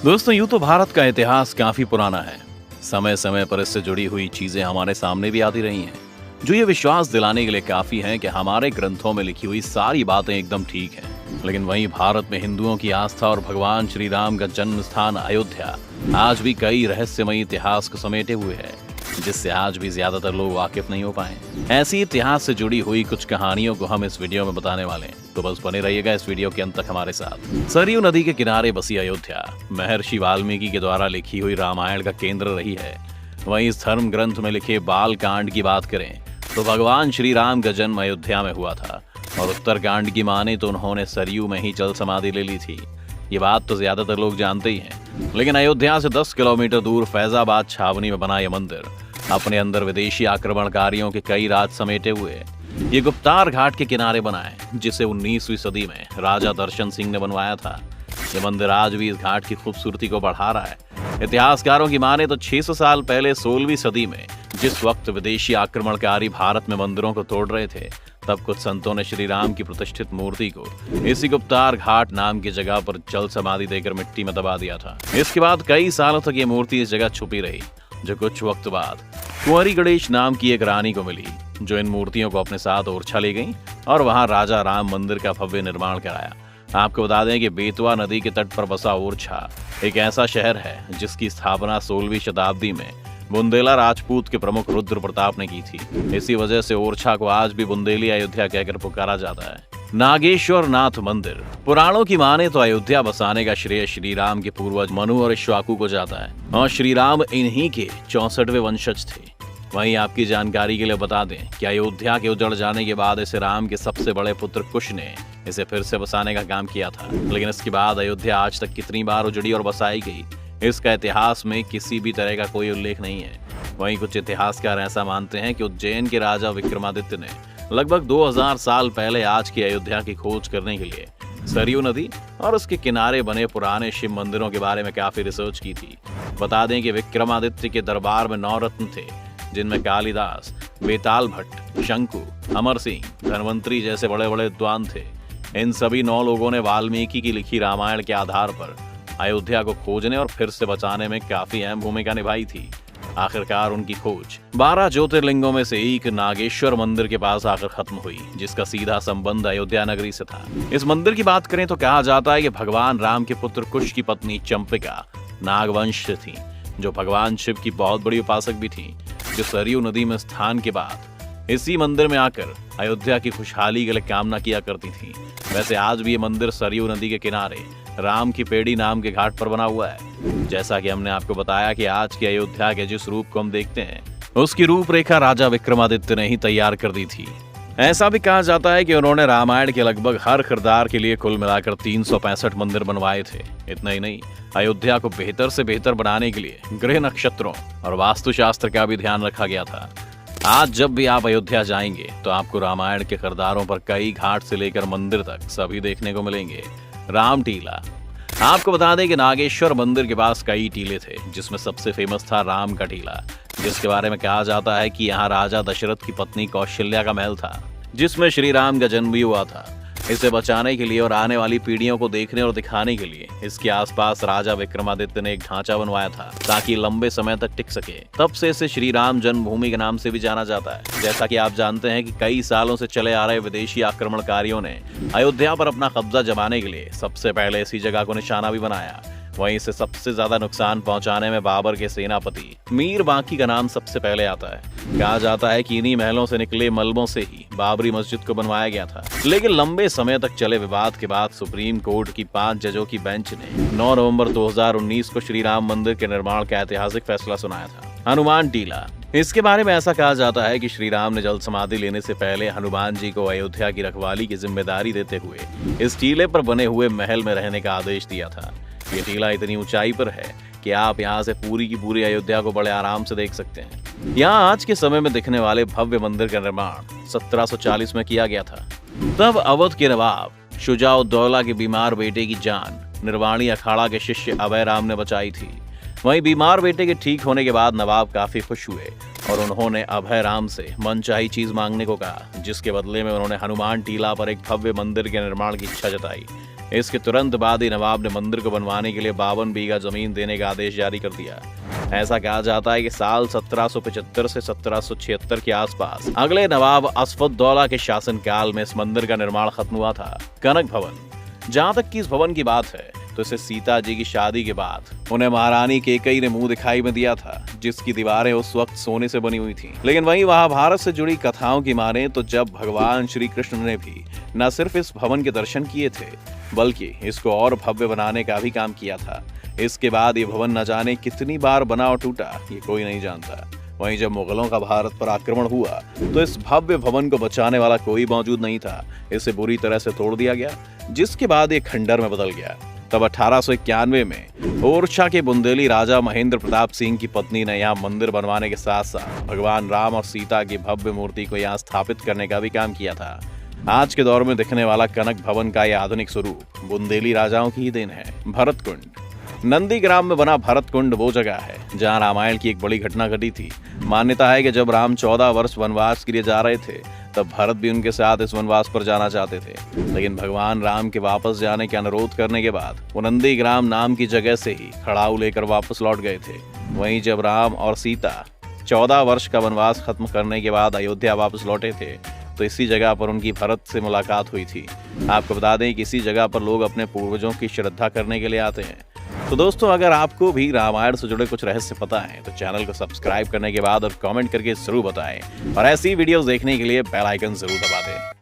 दोस्तों, यूं तो भारत का इतिहास काफी पुराना है। समय समय पर इससे जुड़ी हुई चीजें हमारे सामने भी आती रही हैं, जो ये विश्वास दिलाने के लिए काफी हैं कि हमारे ग्रंथों में लिखी हुई सारी बातें एकदम ठीक हैं। लेकिन वहीं भारत में हिंदुओं की आस्था और भगवान श्री राम का जन्म स्थान अयोध्या आज भी कई रहस्यमयी इतिहास को समेटे हुए है, जिससे आज भी ज्यादातर लोग वाकिफ नहीं हो पाए। ऐसी इतिहास से जुड़ी हुई कुछ कहानियों को हम इस वीडियो में बताने वाले हैं, तो बस बने रहिएगा इस वीडियो के अंत तक हमारे साथ। सरयू नदी के किनारे बसी अयोध्या महर्षि वाल्मीकि के द्वारा लिखी हुई रामायण का केंद्र रही है। वहीं इस धर्म ग्रंथ में लिखे बाल कांड की बात करें तो भगवान श्री राम का जन्म अयोध्या में हुआ था, और उत्तर कांड की माने तो उन्होंने सरयू में ही जल समाधि ले ली थी। ये बात तो ज्यादातर लोग जानते ही हैं, लेकिन अयोध्या से 10 किलोमीटर दूर फैजाबाद छावनी में बना यह मंदिर अपने अंदर विदेशी आक्रमणकारियों के कई राज समेटे हुए है। ये गुप्तार घाट के किनारे बना है, जिसे 19वीं सदी में राजा दर्शन सिंह ने बनवाया था। ये मंदिर आज भी इस घाट की खूबसूरती को बढ़ा रहा है। इतिहासकारों की माने तो 600 साल पहले 16वीं सदी में जिस वक्त विदेशी आक्रमणकारी भारत में मंदिरों को तोड़ रहे थे, तब कुछ संतों ने श्री राम की प्रतिष्ठित मूर्ति को इसी गुप्तार घाट नाम की जगह पर जल समाधि देकर मिट्टी में दबा दिया था। इसके बाद कई सालों तक ये मूर्ति इस जगह छुपी रही, जो कुछ वक्त बाद कुंवरी गणेश नाम की एक रानी को मिली, जो इन मूर्तियों को अपने साथ ओरछा ले गई और वहां राजा राम मंदिर का भव्य निर्माण कराया। आपको बता दें कि बेतवा नदी के तट पर बसा ओरछा एक ऐसा शहर है जिसकी स्थापना 16वीं शताब्दी में बुंदेला राजपूत के प्रमुख रुद्र प्रताप ने की थी। इसी वजह से ओरछा को आज भी बुंदेली अयोध्या कहकर पुकारा जाता है। नागेश्वर नाथ मंदिर। पुराणों की माने तो अयोध्या बसाने का श्रेय श्री राम के पूर्वज मनु और इक्ष्वाकु को जाता है, और श्री राम इन्हीं के 64वें वंशज थे। वहीं आपकी जानकारी के लिए बता दें कि अयोध्या के उजड़ जाने के बाद इसे राम के सबसे बड़े पुत्र कुश ने इसे फिर से बसाने का काम किया था। लेकिन इसके बाद अयोध्या आज तक कितनी बार उजड़ी और बसाई गई, इसका इतिहास में किसी भी तरह का कोई उल्लेख नहीं है। वहीं कुछ इतिहासकार ऐसा मानते हैं कि उज्जैन के राजा विक्रमादित्य ने लगभग 2000 साल पहले आज की अयोध्या की खोज करने के लिए सरयू नदी और उसके किनारे बने पुराने शिव मंदिरों के बारे में काफी रिसर्च की थी। बता दें कि विक्रमादित्य के दरबार में 9 रत्न थे, जिनमें कालिदास, बेताल भट्ट, शंकु, अमर सिंह, धनवंतरी जैसे बड़े बड़े विद्वान थे। इन सभी 9 लोगों ने वाल्मीकि की लिखी रामायण के आधार पर अयोध्या को खोजने और फिर से बचाने में काफी अहम भूमिका निभाई थी। आखिरकार उनकी खोज 12 ज्योतिर्लिंगों में से एक नागेश्वर मंदिर के पास आकर खत्म हुई, जिसका सीधा संबंध अयोध्या नगरी से था। इस मंदिर की बात करें तो कहा जाता है कि भगवान राम के पुत्र कुश की पत्नी चंपिका नागवंश से थी, जो भगवान शिव की बहुत बड़ी उपासक भी थी, जो सरयू नदी में स्थान के बाद इसी मंदिर में आकर अयोध्या की खुशहाली के लिए कामना किया करती थी। वैसे आज भी ये मंदिर सरयू नदी के किनारे राम की पेड़ी नाम के घाट पर बना हुआ है। जैसा कि हमने आपको बताया कि आज की अयोध्या के जिस रूप को हम देखते हैं, उसकी रूपरेखा राजा विक्रमादित्य ने ही तैयार कर दी थी। ऐसा भी कहा जाता है कि उन्होंने रामायण के लगभग हर किरदार के लिए कुल मिलाकर 365 मंदिर बनवाए थे। इतना ही नहीं, अयोध्या को बेहतर से बेहतर बनाने के लिए ग्रह नक्षत्रों और वास्तुशास्त्र का भी ध्यान रखा गया था। आज जब भी आप अयोध्या जाएंगे तो आपको रामायण के किरदारों पर कई घाट से लेकर मंदिर तक सभी देखने को मिलेंगे। राम टीला। आपको बता दें कि नागेश्वर मंदिर के पास कई टीले थे, जिसमें सबसे फेमस था राम का टीला, जिसके बारे में कहा जाता है कि यहाँ राजा दशरथ की पत्नी कौशल्या का महल था, जिसमें श्री राम का जन्म भी हुआ था। इसे बचाने के लिए और आने वाली पीढ़ियों को देखने और दिखाने के लिए इसके आसपास राजा विक्रमादित्य ने एक ढांचा बनवाया था, ताकि लंबे समय तक टिक सके। तब से इसे श्री राम जन्मभूमि के नाम से भी जाना जाता है। जैसा कि आप जानते हैं कि कई सालों से चले आ रहे विदेशी आक्रमणकारियों ने अयोध्या पर अपना कब्जा जमाने के लिए सबसे पहले इसी जगह को निशाना भी बनाया। वहीं इसे सबसे ज्यादा नुकसान पहुंचाने में बाबर के सेनापति मीर बांकी का नाम सबसे पहले आता है। कहा जाता है कि इन्हीं महलों से निकले मलबों से ही बाबरी मस्जिद को बनवाया गया था। लेकिन लंबे समय तक चले विवाद के बाद सुप्रीम कोर्ट की 5 जजों की बेंच ने 9 नवंबर 2019 को श्री राम मंदिर के निर्माण का ऐतिहासिक फैसला सुनाया था। हनुमान टीला। इसके बारे में ऐसा कहा जाता है कि श्री राम ने जल समाधि लेने से पहले हनुमान जी को अयोध्या की रखवाली की जिम्मेदारी देते हुए इस टीले पर बने हुए महल में रहने का आदेश दिया था। ये टीला इतनी ऊंचाई पर है कि आप यहाँ से पूरी की पूरी अयोध्या को बड़े आराम से देख सकते हैं। यहाँ आज के समय में दिखने वाले भव्य मंदिर का निर्माण 1740 में किया गया था। तब अवध के नवाब शुजाउद्दौला के बीमार बेटे की जान निर्वाणी अखाड़ा के शिष्य अभय राम ने बचाई थी। वहीं बीमार बेटे के ठीक होने के बाद नवाब काफी खुश हुए और उन्होंने अभय राम से मनचाही चीज मांगने को कहा, जिसके बदले में उन्होंने हनुमान टीला पर एक भव्य मंदिर के निर्माण की इच्छा जताई। इसके तुरंत बाद ही नवाब ने मंदिर को बनवाने के लिए 52 बीघा जमीन देने का आदेश जारी कर दिया। ऐसा कहा जाता है कि साल 1775 से 1776 के आसपास अगले नवाब असफुद्दौला के शासनकाल में इस मंदिर का निर्माण खत्म हुआ था। कनक भवन, जहां तक कि इस भवन की बात है तो इसे सीता जी की शादी के बाद उन्हें महारानी कैकेयी ने मुंह दिखाई में दिया था, जिसकी दीवारें उस वक्त सोने से बनी हुई थीं। लेकिन वहीं महाभारत से जुड़ी कथाओं की माने तो जब भगवान श्री कृष्ण ने भी न सिर्फ इस भवन के दर्शन किए थे बल्कि इसको और भव्य बनाने का भी काम किया था। इसके बाद ये भवन न जाने कितनी बार बना और टूटा, ये कोई नहीं जानता। वहीं जब मुगलों का भारत पर आक्रमण हुआ तो इस भव्य भवन को बचाने वाला कोई मौजूद नहीं था। इसे बुरी तरह से तोड़ दिया गया, जिसके बाद ये खंडर में बदल गया। तब 1891 में ओरछा के बुंदेली राजा महेंद्र प्रताप सिंह की पत्नी ने यहाँ मंदिर बनवाने के साथ साथ भगवान राम और सीता की भव्य मूर्ति को यहाँ स्थापित करने का भी काम किया था। आज के दौर में दिखने वाला कनक भवन का यह आधुनिक स्वरूप बुंदेली राजाओं की ही देन है। भरतकुंड, नंदीग्राम में बना भरतकुंड वो जगह है जहाँ रामायण की एक बड़ी घटना घटी थी। मान्यता है कि जब राम 14 वर्ष वनवास के लिए जा रहे थे तब भरत भी उनके साथ इस वनवास पर जाना चाहते थे, लेकिन भगवान राम के वापस जाने के अनुरोध करने के बाद वो नंदीग्राम नाम की जगह से ही खड़ाऊ लेकर वापस लौट गए थे। वहीं जब राम और सीता 14 वर्ष का वनवास खत्म करने के बाद अयोध्या वापस लौटे थे तो इसी जगह पर उनकी भरत से मुलाकात हुई थी। आपको बता दें कि इसी जगह पर लोग अपने पूर्वजों की श्रद्धा करने के लिए आते हैं। तो दोस्तों, अगर आपको भी रामायण से जुड़े कुछ रहस्य पता है तो चैनल को सब्सक्राइब करने के बाद और कमेंट करके जरूर बताएं और ऐसी वीडियोस देखने के लिए बेल आइकन जरूर दबा दें।